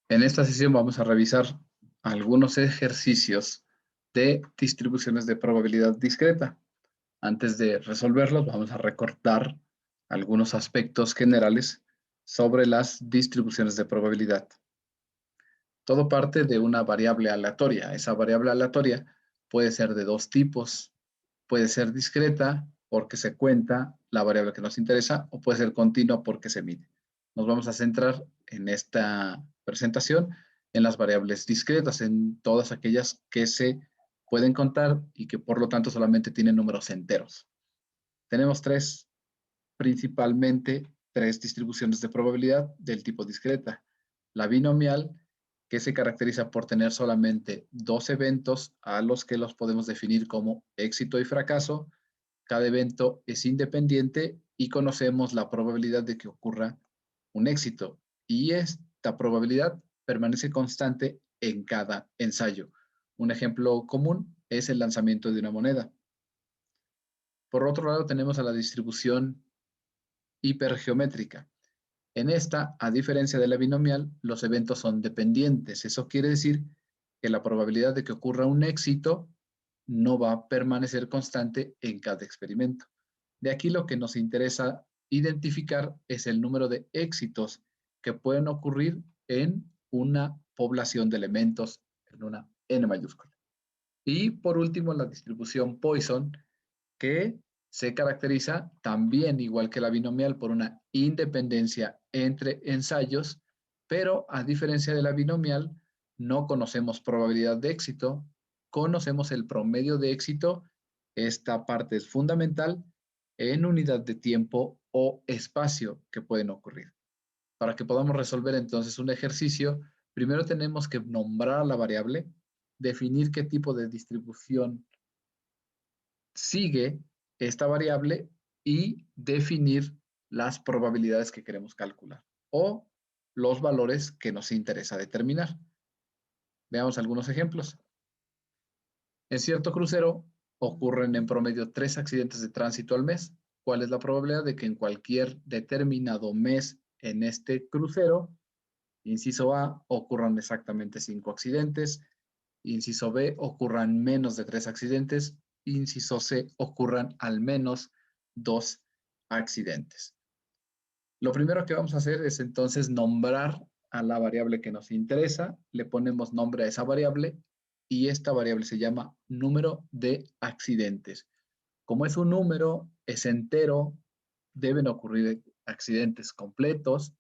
En esta sesión vamos a revisar algunos ejercicios de distribuciones de probabilidad discreta. Antes de resolverlos, vamos a recordar algunos aspectos generales sobre las distribuciones de probabilidad. Todo parte de una variable aleatoria. Esa variable aleatoria puede ser de dos tipos. Puede ser discreta porque se cuenta la variable que nos interesa o puede ser continua porque se mide. Nos vamos a centrar en esta presentación en las variables discretas, en todas aquellas que se pueden contar y que por lo tanto solamente tienen números enteros. Tenemos principalmente tres distribuciones de probabilidad del tipo discreta. La binomial, que se caracteriza por tener solamente dos eventos a los que los podemos definir como éxito y fracaso. Cada evento es independiente y conocemos la probabilidad de que ocurra un éxito. Y esta probabilidad permanece constante en cada ensayo. Un ejemplo común es el lanzamiento de una moneda. Por otro lado, tenemos a la distribución hipergeométrica. En esta, a diferencia de la binomial, los eventos son dependientes. Eso quiere decir que la probabilidad de que ocurra un éxito no va a permanecer constante en cada experimento. De aquí lo que nos interesa identificar es el número de éxitos que pueden ocurrir en una población de elementos, en una n mayúscula. Y por último, la distribución Poisson, que se caracteriza también, igual que la binomial, por una independencia entre ensayos, pero a diferencia de la binomial, no conocemos probabilidad de éxito, conocemos el promedio de éxito. Esta parte es fundamental en unidad de tiempo o espacio que pueden ocurrir. Para que podamos resolver entonces un ejercicio, primero tenemos que nombrar la variable, definir qué tipo de distribución sigue esta variable y definir las probabilidades que queremos calcular o los valores que nos interesa determinar. Veamos algunos ejemplos. En cierto crucero ocurren en promedio 3 accidentes de tránsito al mes. ¿Cuál es la probabilidad de que en cualquier determinado mes en este crucero, inciso A, ocurran exactamente 5 accidentes, inciso B, ocurran menos de 3 accidentes, inciso C, ocurran al menos 2 accidentes? Lo primero que vamos a hacer es entonces nombrar a la variable que nos interesa, le ponemos nombre a esa variable y esta variable se llama número de accidentes. Como es un número, es entero, deben ocurrir accidentes completos,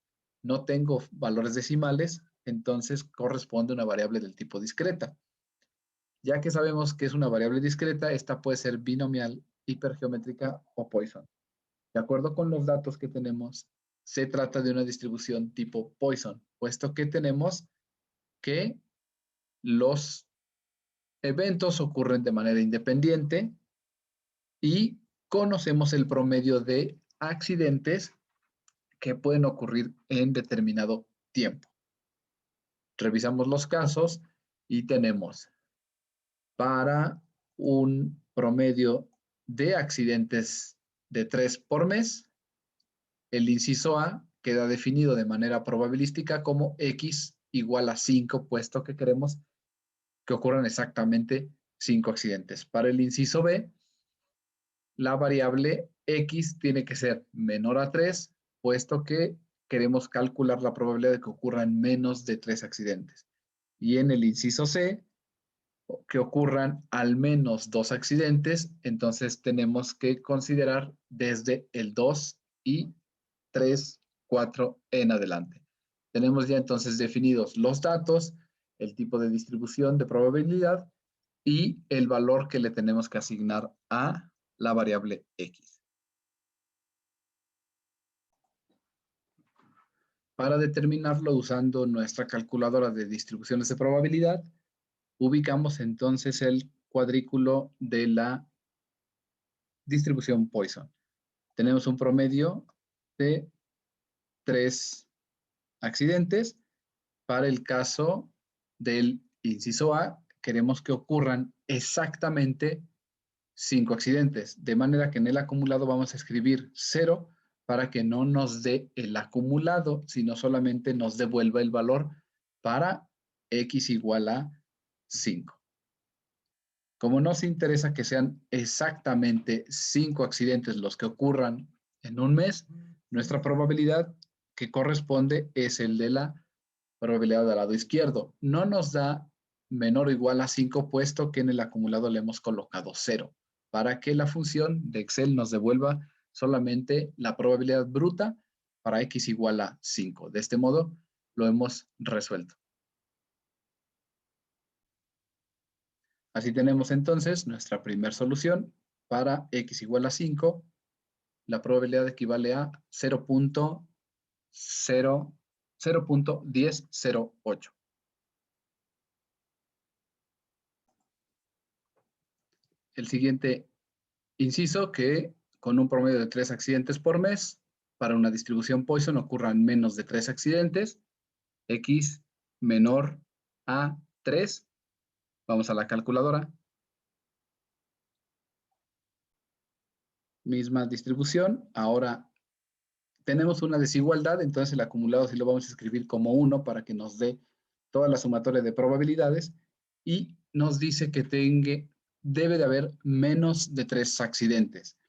no tengo valores decimales, entonces corresponde a una variable del tipo discreta. Ya que sabemos que es una variable discreta, esta puede ser binomial, hipergeométrica o Poisson. De acuerdo con los datos que tenemos, se trata de una distribución tipo Poisson, puesto que tenemos que los eventos ocurren de manera independiente y conocemos el promedio de accidentes que pueden ocurrir en determinado tiempo. Revisamos los casos y tenemos para un promedio de accidentes de 3 por mes, el inciso A queda definido de manera probabilística como X igual a 5, puesto que queremos que ocurran exactamente 5 accidentes. Para el inciso B, la variable X tiene que ser menor a 3, puesto que queremos calcular la probabilidad de que ocurran menos de 3 accidentes. Y en el inciso C, que ocurran al menos 2 accidentes, entonces tenemos que considerar desde el 2 y 3, 4 en adelante. Tenemos ya entonces definidos los datos, el tipo de distribución de probabilidad y el valor que le tenemos que asignar a la variable X. Para determinarlo usando nuestra calculadora de distribuciones de probabilidad, ubicamos entonces el cuadrículo de la distribución Poisson. Tenemos un promedio de 3 accidentes. Para el caso del inciso A, queremos que ocurran exactamente 5 accidentes, de manera que en el acumulado vamos a escribir 0 para que no nos dé el acumulado, sino solamente nos devuelva el valor para X igual a 5. Como nos interesa que sean exactamente 5 accidentes los que ocurran en un mes, nuestra probabilidad que corresponde es el de la probabilidad del lado izquierdo. No nos da menor o igual a 5, puesto que en el acumulado le hemos colocado 0, para que la función de Excel nos devuelva solamente la probabilidad bruta para X igual a 5. De este modo, lo hemos resuelto. Así tenemos entonces nuestra primera solución para X igual a 5. La probabilidad equivale a 0.1008. El siguiente inciso, que con un promedio de 3 accidentes por mes, para una distribución Poisson ocurran menos de 3 accidentes, X menor a 3. Vamos a la calculadora. Misma distribución. Ahora tenemos una desigualdad, entonces el acumulado sí lo vamos a escribir como 1 para que nos dé toda la sumatoria de probabilidades, y nos dice que debe de haber menos de 3 accidentes.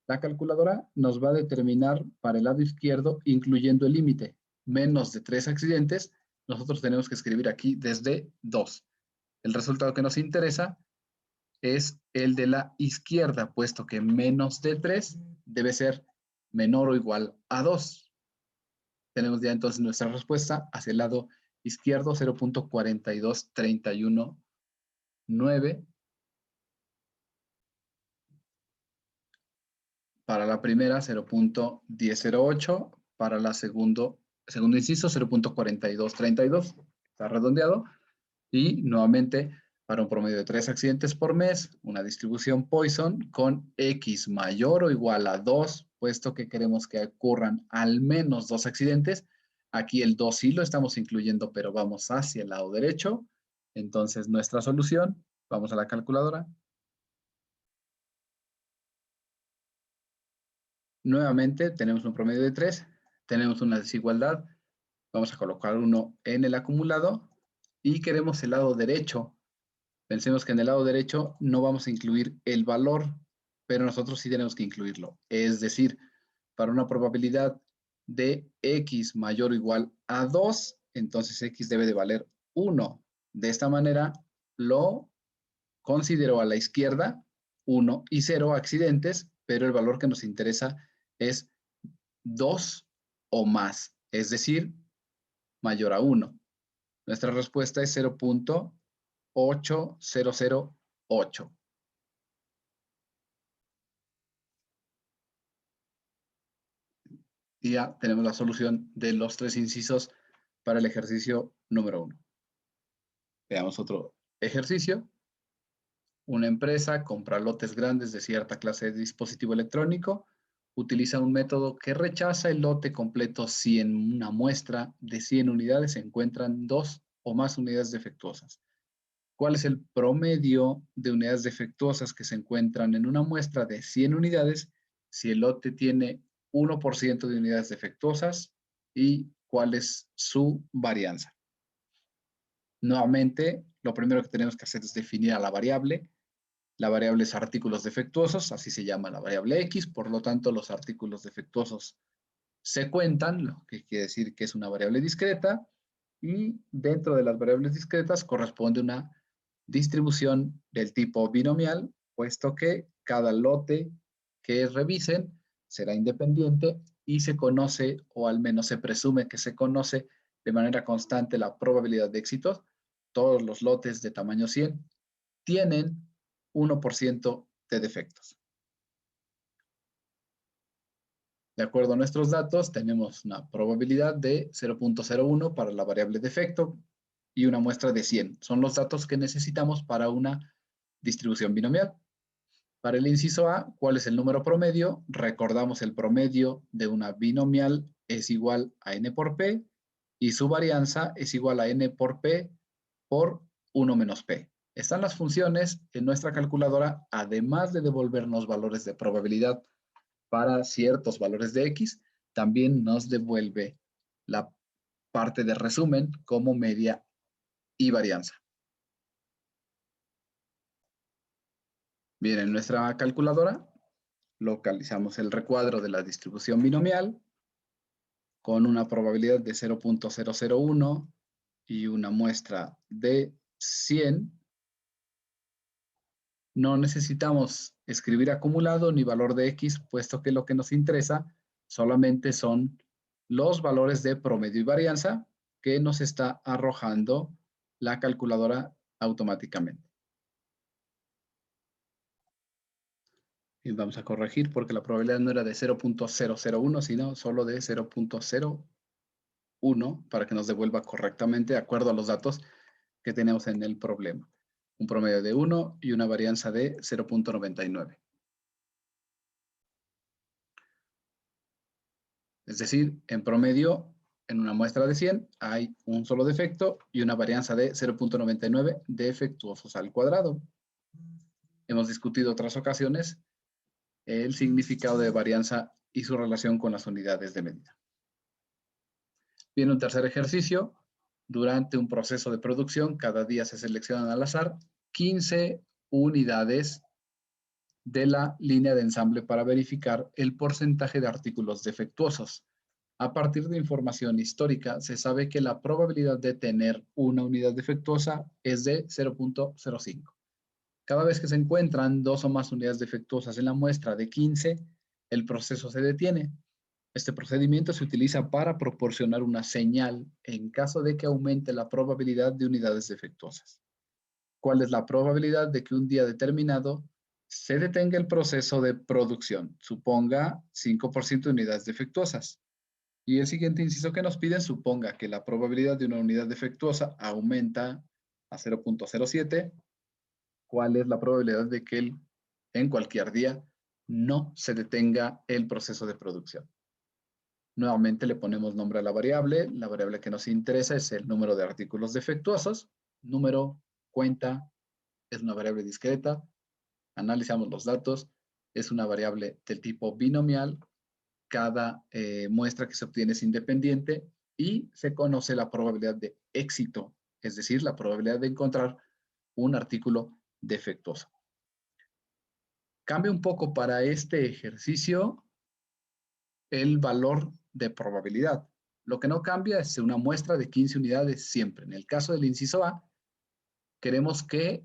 La calculadora nos va a determinar para el lado izquierdo, incluyendo el límite, menos de 3 accidentes. Nosotros tenemos que escribir aquí desde 2. El resultado que nos interesa es el de la izquierda, puesto que menos de 3 debe ser menor o igual a 2. Tenemos ya entonces nuestra respuesta hacia el lado izquierdo, 0.42319. Para la primera, 0.1008. Para la segundo inciso, 0.4232. Está redondeado. Y nuevamente, para un promedio de 3 accidentes por mes, una distribución Poisson con X mayor o igual a 2, puesto que queremos que ocurran al menos 2 accidentes. Aquí el 2 sí lo estamos incluyendo, pero vamos hacia el lado derecho. Entonces, nuestra solución, vamos a la calculadora. Nuevamente, tenemos un promedio de 3, tenemos una desigualdad. Vamos a colocar 1 en el acumulado y queremos el lado derecho. Pensemos que en el lado derecho no vamos a incluir el valor, pero nosotros sí tenemos que incluirlo. Es decir, para una probabilidad de X mayor o igual a 2, entonces X debe de valer 1. De esta manera lo considero a la izquierda 1 y 0 accidentes, pero el valor que nos interesa es 2 o más, es decir, mayor a 1. Nuestra respuesta es 0.8008. Y ya tenemos la solución de los 3 incisos para el ejercicio número 1. Veamos otro ejercicio. Una empresa compra lotes grandes de cierta clase de dispositivo electrónico. Utiliza un método que rechaza el lote completo si en una muestra de 100 unidades se encuentran 2 o más unidades defectuosas. ¿Cuál es el promedio de unidades defectuosas que se encuentran en una muestra de 100 unidades si el lote tiene 1% de unidades defectuosas, y cuál es su varianza? Nuevamente, lo primero que tenemos que hacer es definir a la variable. La variable es artículos defectuosos, así se llama la variable X, por lo tanto los artículos defectuosos se cuentan, lo que quiere decir que es una variable discreta, y dentro de las variables discretas corresponde una distribución del tipo binomial, puesto que cada lote que revisen será independiente y se conoce, o al menos se presume que se conoce de manera constante, la probabilidad de éxito. Todos los lotes de tamaño 100 tienen 1% de defectos. De acuerdo a nuestros datos, tenemos una probabilidad de 0.01 para la variable defecto y una muestra de 100. Son los datos que necesitamos para una distribución binomial. Para el inciso A, ¿cuál es el número promedio? Recordamos, el promedio de una binomial es igual a n por p, y su varianza es igual a n por p por 1 menos p. Están las funciones en nuestra calculadora, además de devolvernos valores de probabilidad para ciertos valores de X, también nos devuelve la parte de resumen como media y varianza. Bien, en nuestra calculadora localizamos el recuadro de la distribución binomial con una probabilidad de 0.001 y una muestra de 100. No necesitamos escribir acumulado ni valor de X, puesto que lo que nos interesa solamente son los valores de promedio y varianza que nos está arrojando la calculadora automáticamente. Y vamos a corregir porque la probabilidad no era de 0.001, sino solo de 0.01 para que nos devuelva correctamente de acuerdo a los datos que tenemos en el problema. Un promedio de 1 y una varianza de 0.99. Es decir, en promedio, en una muestra de 100 hay un solo defecto y una varianza de 0.99 defectuosos al cuadrado. Hemos discutido otras ocasiones el significado de varianza y su relación con las unidades de medida. Viene un tercer ejercicio. Durante un proceso de producción, cada día se seleccionan al azar 15 unidades de la línea de ensamble para verificar el porcentaje de artículos defectuosos. A partir de información histórica, se sabe que la probabilidad de tener una unidad defectuosa es de 0.05. Cada vez que se encuentran 2 o más unidades defectuosas en la muestra de 15, el proceso se detiene. Este procedimiento se utiliza para proporcionar una señal en caso de que aumente la probabilidad de unidades defectuosas. ¿Cuál es la probabilidad de que un día determinado se detenga el proceso de producción? Suponga 5% de unidades defectuosas. Y el siguiente inciso que nos piden suponga que la probabilidad de una unidad defectuosa aumenta a 0.07. ¿Cuál es la probabilidad de que en cualquier día no se detenga el proceso de producción? Nuevamente le ponemos nombre a la variable. La variable que nos interesa es el número de artículos defectuosos. Número, cuenta, es una variable discreta. Analizamos los datos. Es una variable del tipo binomial. Cada muestra que se obtiene es independiente y se conoce la probabilidad de éxito, es decir, la probabilidad de encontrar un artículo defectuoso. Cambia un poco para este ejercicio el valor de probabilidad. Lo que no cambia es una muestra de 15 unidades siempre. En el caso del inciso A, queremos que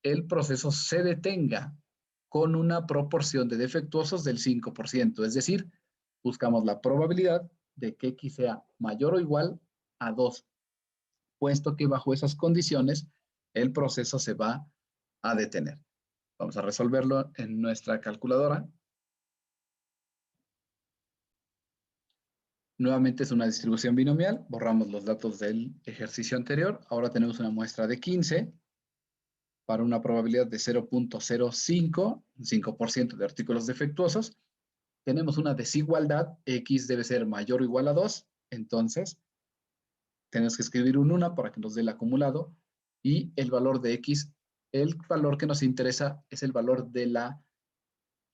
el proceso se detenga con una proporción de defectuosos del 5%, es decir, buscamos la probabilidad de que X sea mayor o igual a 2, puesto que bajo esas condiciones el proceso se va a detener. Vamos a resolverlo en nuestra calculadora. Nuevamente es una distribución binomial. Borramos los datos del ejercicio anterior. Ahora tenemos una muestra de 15 para una probabilidad de 0.05, 5% de artículos defectuosos. Tenemos una desigualdad. X debe ser mayor o igual a 2. Entonces, tenemos que escribir un 1 para que nos dé el acumulado. Y el valor de X, el valor que nos interesa es el valor de la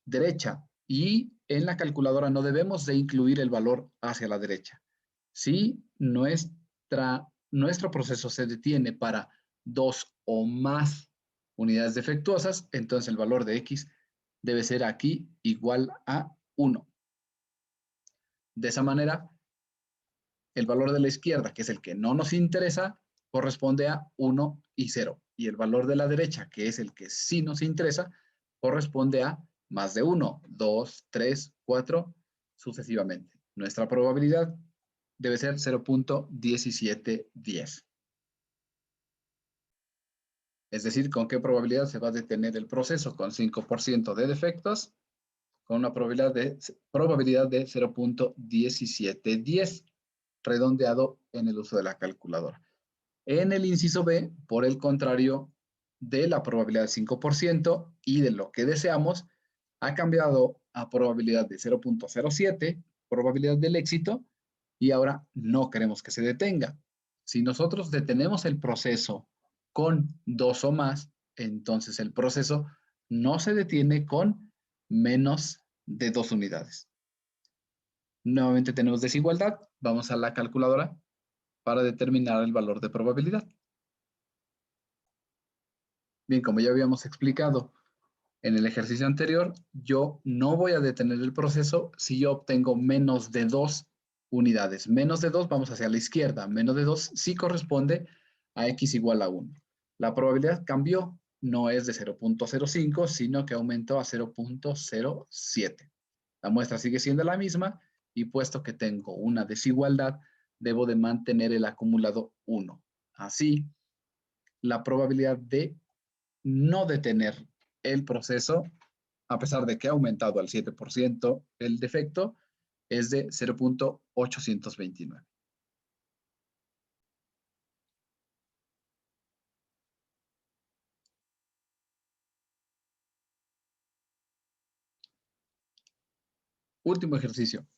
derecha. Y en la calculadora no debemos de incluir el valor hacia la derecha. Si nuestro proceso se detiene para 2 o más unidades defectuosas, entonces el valor de X debe ser aquí igual a 1. De esa manera, el valor de la izquierda, que es el que no nos interesa, corresponde a 1 y 0. Y el valor de la derecha, que es el que sí nos interesa, corresponde a más de 1, 2, 3, 4, sucesivamente. Nuestra probabilidad debe ser 0.1710. Es decir, ¿con qué probabilidad se va a detener el proceso? Con 5% de defectos, con una probabilidad de 0.1710, redondeado en el uso de la calculadora. En el inciso B, por el contrario de la probabilidad de 5% y de lo que deseamos, ha cambiado a probabilidad de 0.07, probabilidad del éxito, y ahora no queremos que se detenga. Si nosotros detenemos el proceso con 2 o más, entonces el proceso no se detiene con menos de 2 unidades. Nuevamente tenemos desigualdad. Vamos a la calculadora. para determinar el valor de probabilidad. Bien, como ya habíamos explicado en el ejercicio anterior, yo no voy a detener el proceso si yo obtengo menos de 2 unidades. Menos de 2 vamos hacia la izquierda. Menos de 2 sí corresponde a x igual a 1. La probabilidad cambió, no es de 0.05, sino que aumentó a 0.07. La muestra sigue siendo la misma y puesto que tengo una desigualdad, debo de mantener el acumulado 1. Así, la probabilidad de no detener el proceso, a pesar de que ha aumentado al 7% el defecto, es de 0.829. Último ejercicio.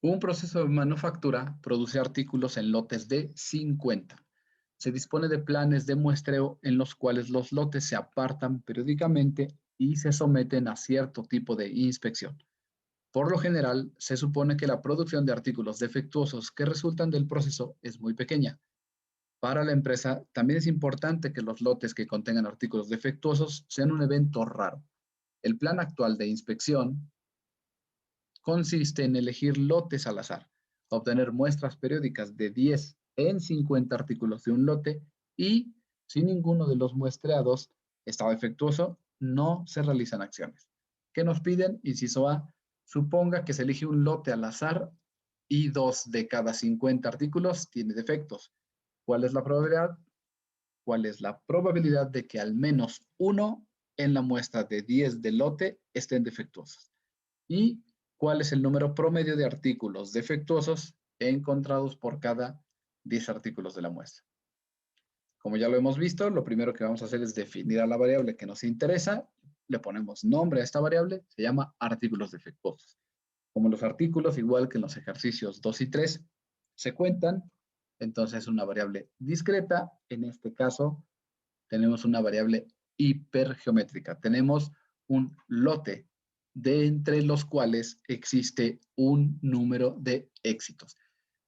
Un proceso de manufactura produce artículos en lotes de 50. Se dispone de planes de muestreo en los cuales los lotes se apartan periódicamente y se someten a cierto tipo de inspección. Por lo general, se supone que la producción de artículos defectuosos que resultan del proceso es muy pequeña. Para la empresa, también es importante que los lotes que contengan artículos defectuosos sean un evento raro. El plan actual de inspección consiste en elegir lotes al azar, obtener muestras periódicas de 10 en 50 artículos de un lote y, si ninguno de los muestreados está defectuoso, no se realizan acciones. ¿Qué nos piden? Inciso A, suponga que se elige un lote al azar y 2 de cada 50 artículos tiene defectos. ¿Cuál es la probabilidad? ¿Cuál es la probabilidad de que al menos uno en la muestra de 10 del lote estén defectuosos? ¿Y cuál es el número promedio de artículos defectuosos encontrados por cada 10 artículos de la muestra? Como ya lo hemos visto, lo primero que vamos a hacer es definir a la variable que nos interesa. Le ponemos nombre a esta variable, se llama artículos defectuosos. Como los artículos, igual que en los ejercicios 2 y 3, se cuentan, entonces una variable discreta. En este caso, tenemos una variable hipergeométrica. Tenemos un lote de entre los cuales existe un número de éxitos.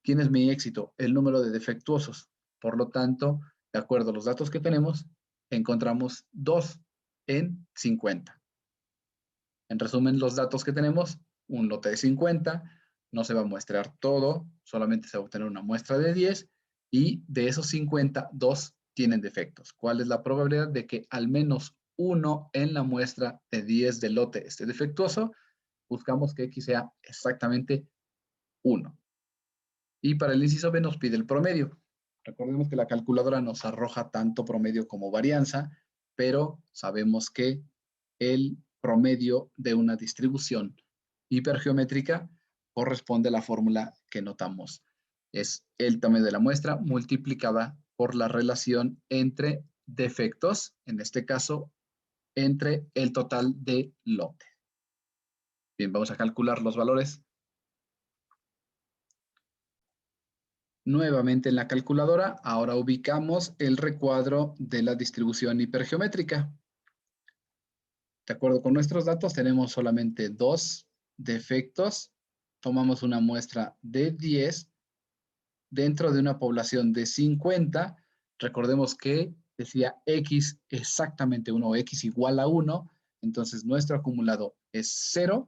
¿Quién es mi éxito? El número de defectuosos. Por lo tanto, de acuerdo a los datos que tenemos, encontramos 2 en 50. En resumen, los datos que tenemos, un lote de 50, no se va a muestrear todo, solamente se va a obtener una muestra de 10 y de esos 50, 2 tienen defectos. ¿Cuál es la probabilidad de que al menos uno en la muestra de 10 del lote esté defectuoso? Buscamos que X sea exactamente 1. Y para el inciso B nos pide el promedio. Recordemos que la calculadora nos arroja tanto promedio como varianza, pero sabemos que el promedio de una distribución hipergeométrica corresponde a la fórmula que notamos. Es el tamaño de la muestra multiplicada por la relación entre defectos, en este caso, entre el total de lote. Bien, vamos a calcular los valores. Nuevamente en la calculadora, ahora ubicamos el recuadro de la distribución hipergeométrica. De acuerdo con nuestros datos, tenemos solamente 2 defectos. Tomamos una muestra de 10 dentro de una población de 50. Recordemos que decía X exactamente 1 o X igual a 1. Entonces nuestro acumulado es 0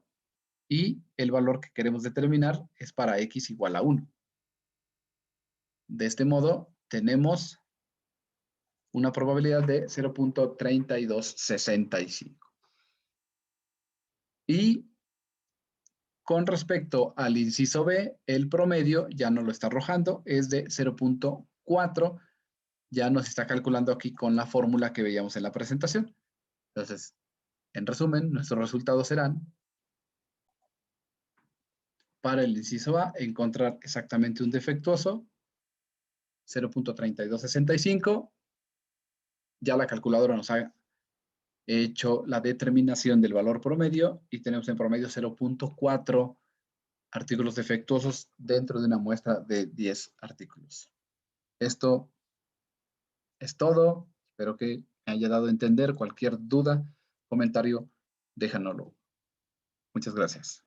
y el valor que queremos determinar es para X igual a 1. De este modo, tenemos una probabilidad de 0.3265. Y con respecto al inciso B, el promedio ya no lo está arrojando, es de 0.4. Ya nos está calculando aquí con la fórmula que veíamos en la presentación. Entonces, en resumen, nuestros resultados serán, para el inciso A, encontrar exactamente un defectuoso, 0.3265. Ya la calculadora nos ha hecho la determinación del valor promedio y tenemos en promedio 0.4 artículos defectuosos dentro de una muestra de 10 artículos. Esto es todo. Espero que me haya dado a entender. Cualquier duda, comentario, déjanoslo. Muchas gracias.